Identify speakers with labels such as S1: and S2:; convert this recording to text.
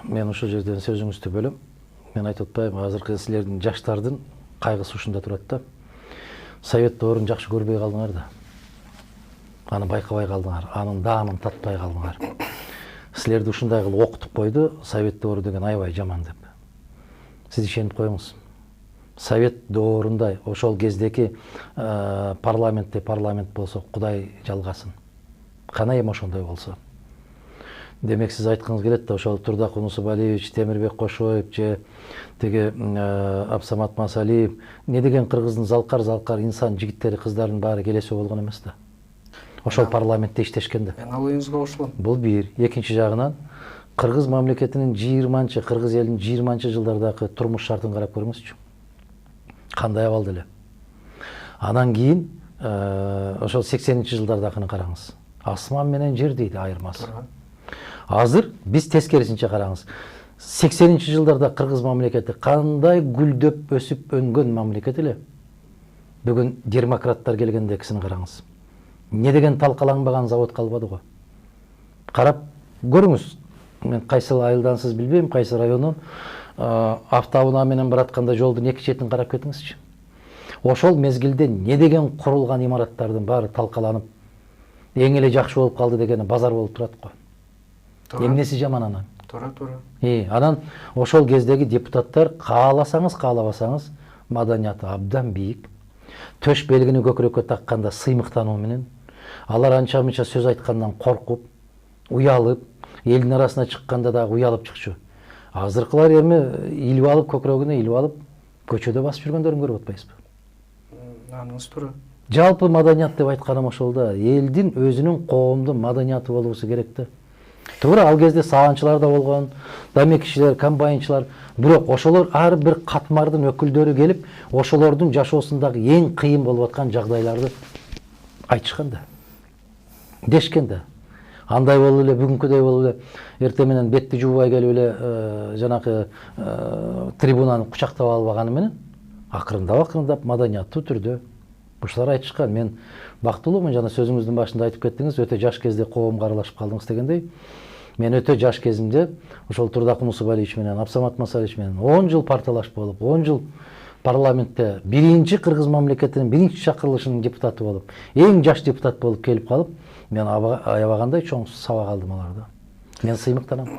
S1: Мен ушул жерден сөзүңүздү бөлөм. Мен айтып атпайбы, азыркы силердин жаштардын кайгысы ушунда турат да. Совет доорун жакшы көрбөй калдыңар да. Аны байкабай калдыңар, анын даамын татпай калдыңар. Силерди ушундай кылып окутуп койду, Совет доору деген аябай жаман деп. Сиз ишенип коюңуз. Совет доорундай ошол кездеки парламент болсо Кудай жалгасын. Кана эми ошондой болсо. Демек сиз айткыңыз келет да, ошол Турдак Унусубалиевич, Темирбек Кошоев же теге Абсамат Масалиев, не деген кыргыздын залкар инсан жигиттери, кыздарынын баары келесе болгон эмес да. Ошол парламентте иштешкен да.
S2: Мен ал оюңузга кошулам.
S1: Бул бир. Экинчи жагынан кыргыз мамлекетинин 20-чы, кыргыз элинин 20-чы жылдардагы турмуш шартын карап көрүңүзчү. Кандай абалда эле. Анан кийин ошол 80-чы жылдардагыны караңыз. Асман менен жер дейт айырмасы. Азыр биз тескерисинче караңыз. 80-чы жылдарда кыргыз мамлекети кандай гүлдөп өсүп өнгөн мамлекет эле. Бүгүн демократтар келгендекисин караңыз. Не деген талкаланбаган завод калбады го. Карап көрүңүз. Мен кайсы айылдансыз билбейм, кайсы районун автоунаа менен баратканда жолдун эки четин карап кетиңизчи. Ошол мезгилде не деген курулган имараттардын баары талкаланып, эң эле жакшы болуп калды дегени базар болуп турат го. Эмнеси жаман анан?
S2: Туура.
S1: Анан ошол кездеги депутаттар кааласаңыз, каалабасаңыз маданияты абдан бийик. Төш белгини көкүрөккө такканда сыймыктануу менен, алар анча-мынча сөз айткандан коркуп, уялып, элдин арасына чыкканда дагы уялып чыкчу. Азыркылар эми илип алып, көкүрөгүнө илип алып, көчөдө басып жүргөндөрүн көрүп атпайсызбы?
S2: Аныңыз туура.
S1: Жалпы маданият деп айтканым ошол да. Элдин өзүнүн коомдун маданияты болуусу керек да. Туура, ал кезде саганчылар да болгон, дамекичилер, комбайнчылар, бирок ошолор ар бир катмардын өкүлдөрү келип, ошолордун жашоосундагы эң кыйын болуп аткан жагдайларды айтышкан да. Дешкен да. Андай болуп эле, бүгүнкүдөй болуп эле, эртең менен бетти жуубай келип эле жанакы трибунаны кучактап албаганы менен акырындап маданияттуу түрдө ушулар айтышкан. Мен бактылуумун, жана сөзүңүздүн башында айтып кеттиңиз, өтө жаш кезде коомго аралашып калдыңыз дегендей. Мен өтө жаш кезимде ошол Турдак Унусубалиевич менен, Абсамат Масалиевич менен 10 жыл партиялаш болуп, 10 жыл парламентте биринчи кыргыз мамлекетинин биринчи чакырылышынын депутаты болуп, эң жаш депутат болуп келип калып, мен аябагандай чоң сабак алдым алардан. Мен сыймыктанам.